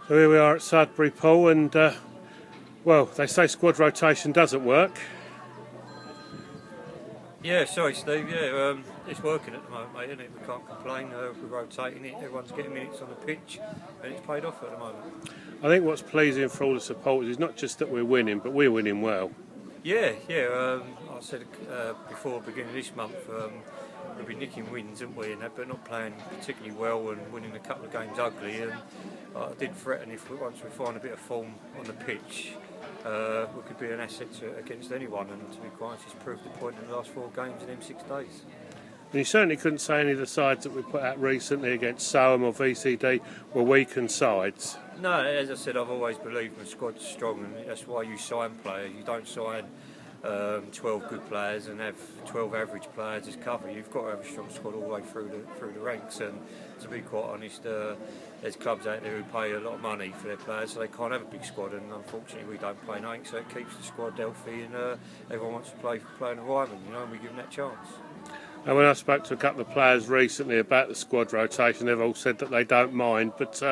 So here we are at Sudbury, Paul, and well, they say squad rotation doesn't work. Yeah, sorry Steve, it's working at the moment, mate, isn't it? We can't complain, we're rotating it, everyone's getting minutes on the pitch, and it's paid off at the moment. I think what's pleasing for all the supporters is not just that we're winning, but we're winning well. I said before the beginning of this month, we've been nicking wins, haven't we, and that, but not playing particularly well and winning a couple of games ugly, and I did threaten once we find a bit of form on the pitch, we could be an asset against anyone, and to be quite honest, it's proved the point in the last 4 games in them 6 days. And you certainly couldn't say any of the sides that we put out recently against Soham or VCD were weakened sides. No, as I said, I've always believed the squad's strong, and that's why you sign players. You don't sign 12 good players and have 12 average players as cover. You've got to have a strong squad all the way through the ranks, and to be quite honest, there's clubs out there who pay a lot of money for their players, so they can't have a big squad, and unfortunately we don't play nothing, so it keeps the squad healthy, and everyone wants to play an environment, and we give them that chance. And when I spoke to a couple of players recently about the squad rotation, they've all said that they don't mind, but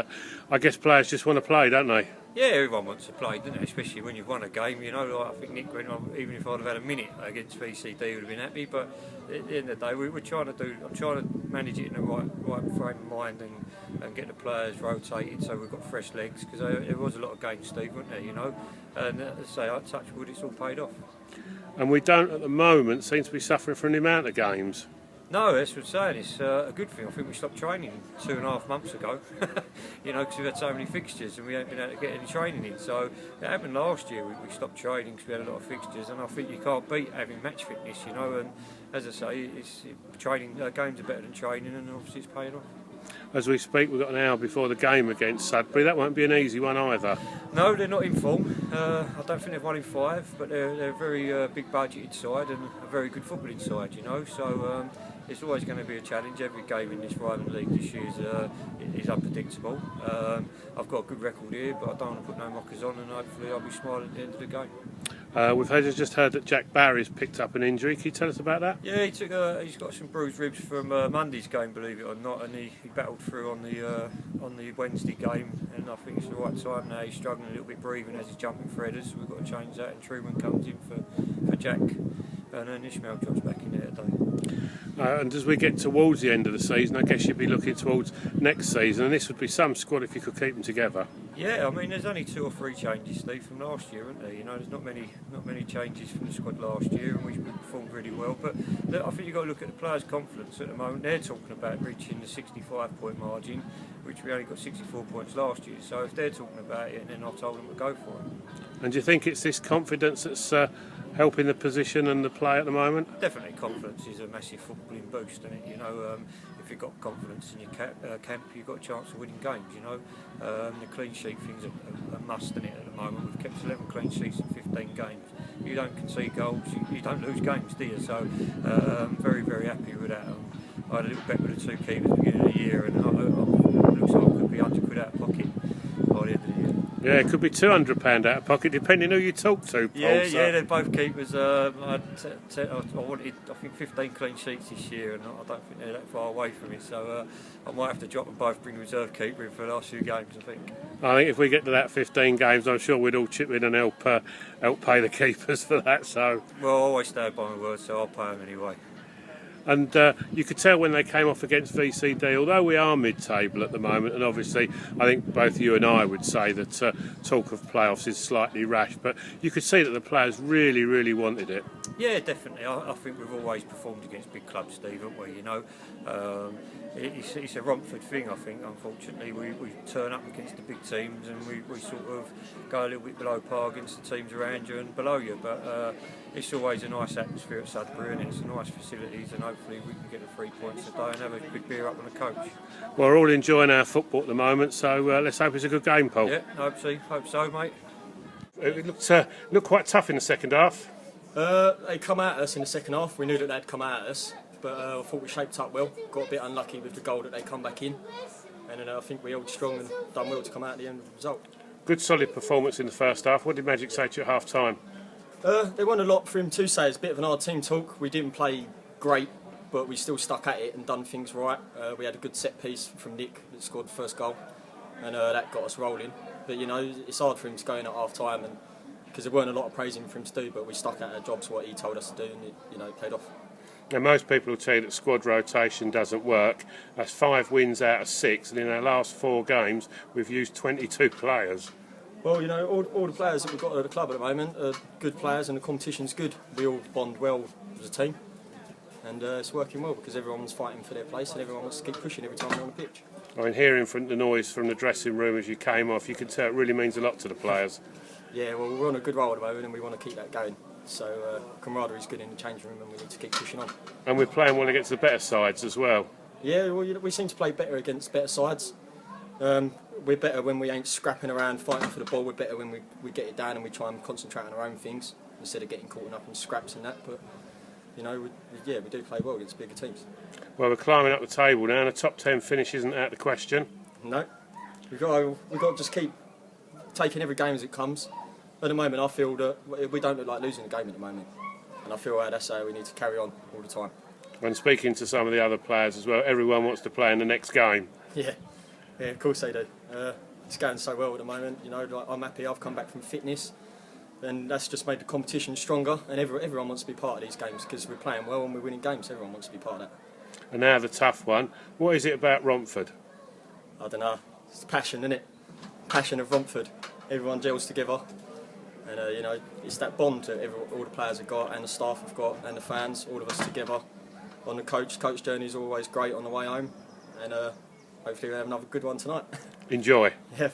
I guess players just want to play, don't they? Yeah, everyone wants to play, doesn't it? Especially when you've won a game. Like I think Nick went on, even if I'd have had a minute against VCD, he would have been happy. But at the end of the day, I'm trying to manage it in the right frame of mind and get the players rotated so we've got fresh legs, because there was a lot of games, Steve, wasn't there? And as I say, I touch wood, it's all paid off. And we don't at the moment seem to be suffering from the amount of games. No, that's what I'm saying. It's a good thing. I think we stopped training 2.5 months ago, because we've had so many fixtures and we haven't been able to get any training in. So it happened last year. We stopped training because we had a lot of fixtures, and I think you can't beat having match fitness, And as I say, training games are better than training, and obviously it's paying off. As we speak, we've got an hour before the game against Sudbury. That won't be an easy one either. No, they're not in form. I don't think they've won in 5, but they're a very big budgeted side and a very good footballing side, So it's always going to be a challenge. Every game in this rival league this year is unpredictable. I've got a good record here, but I don't want to put no mockers on, and hopefully I'll be smiling at the end of the game. We've just heard that Jack Barry's picked up an injury. Can you tell us about that? Yeah, he's got some bruised ribs from Monday's game, believe it or not, and he battled through on the Wednesday game, and I think it's the right time now. He's struggling a little bit breathing as he's jumping for headers, so we've got to change that, and Truman comes in for Jack, and then Ishmael drops back in there today. And as we get towards the end of the season, I guess you'd be looking towards next season, and this would be some squad if you could keep them together. Yeah, I mean, there's only 2 or 3 changes, Steve, from last year, isn't there? There's not many changes from the squad last year, and we performed really well. But I think you've got to look at the players' confidence at the moment. They're talking about reaching the 65-point margin, which we only got 64 points last year. So if they're talking about it, then I've told them to go for it. And do you think it's this confidence that's helping the position and the play at the moment? Definitely, confidence is a massive footballing boost, isn't it? If you've got confidence in your camp, you've got a chance of winning games. The clean sheet thing's a must, isn't it? At the moment, we've kept 11 clean sheets in 15 games. You don't concede goals, you don't lose games, do you? So, very, very happy with that. I had a little bet with the 2 keepers at the beginning of the year, and it looks like I could be £100 out of pocket by the end of the year. Yeah, it could be £200 out of pocket, depending who you talk to, Paul. Yeah, they're both keepers. I wanted, I think, 15 clean sheets this year, and I don't think they're that far away from it. So I might have to drop them both, bring the reserve keeper in for the last few games, I think. I think if we get to that 15 games, I'm sure we'd all chip in and help pay the keepers for that. So. Well, I always stand by my word, so I'll pay them anyway. And you could tell when they came off against VCD, although we are mid-table at the moment, and obviously I think both you and I would say that talk of playoffs is slightly rash, but you could see that the players really, really wanted it. Yeah, definitely. I think we've always performed against big clubs, Steve, haven't we? It's a Romford thing, I think, unfortunately. We turn up against the big teams, and we sort of go a little bit below par against the teams around you and below you, but it's always a nice atmosphere at Sudbury, and it's a nice facilities, and hopefully we can get the 3 points today and have a big beer up on the coach. Well, we're all enjoying our football at the moment, so let's hope it's a good game, Paul. Yeah, hope so, mate. It looked quite tough in the second half. They come at us in the second half. We knew that they'd come at us, but I thought we shaped up well. Got a bit unlucky with the goal that they come back in, and then I think we held strong and done well to come out at the end of the result. Good solid performance in the first half. What did Magic say to you at half time? There wasn't a lot for him to say. It's a bit of an hard team talk. We didn't play great, but we still stuck at it and done things right. We had a good set piece from Nick that scored the first goal. and that got us rolling. But you know, it's hard for him to go in at half time, and because there weren't a lot of praising for him to do, but we stuck at our jobs what he told us to do, and it paid off. Now, most people will tell you that squad rotation doesn't work. That's 5 wins out of 6, and in our last 4 games, we've used 22 players. Well, you know, all the players that we've got at the club at the moment are good players, and the competition's good. We all bond well as a team, and it's working well because everyone's fighting for their place, and everyone wants to keep pushing every time they're on the pitch. I mean, hearing from the noise from the dressing room as you came off, you can tell it really means a lot to the players. Yeah, well, we're on a good roll at the moment, and we want to keep that going. So camaraderie's good in the changing room, and we need to keep pushing on. And we're playing well against the better sides as well. Yeah, well, we seem to play better against better sides. We're better when we ain't scrapping around fighting for the ball. We're better when we get it down and we try and concentrate on our own things instead of getting caught up in scraps and that. But you know, we do play well against bigger teams. Well, we're climbing up the table now, and a top 10 finish isn't out of the question. No, we've got to just keep taking every game as it comes. At the moment, I feel that we don't look like losing the game at the moment, and I feel that's how we need to carry on all the time. When speaking to some of the other players as well, everyone wants to play in the next game. Yeah, of course they do. It's going so well at the moment. You know, like, I'm happy. I've come back from fitness, and that's just made the competition stronger. And everyone wants to be part of these games because we're playing well and we're winning games. Everyone wants to be part of that. And now the tough one. What is it about Romford? I don't know. It's the passion, isn't it? Passion of Romford. Everyone gels together. And you know, it's that bond that all the players have got, and the staff have got, and the fans, all of us together. On the coach journey is always great on the way home, and hopefully we have another good one tonight. Enjoy. Yeah.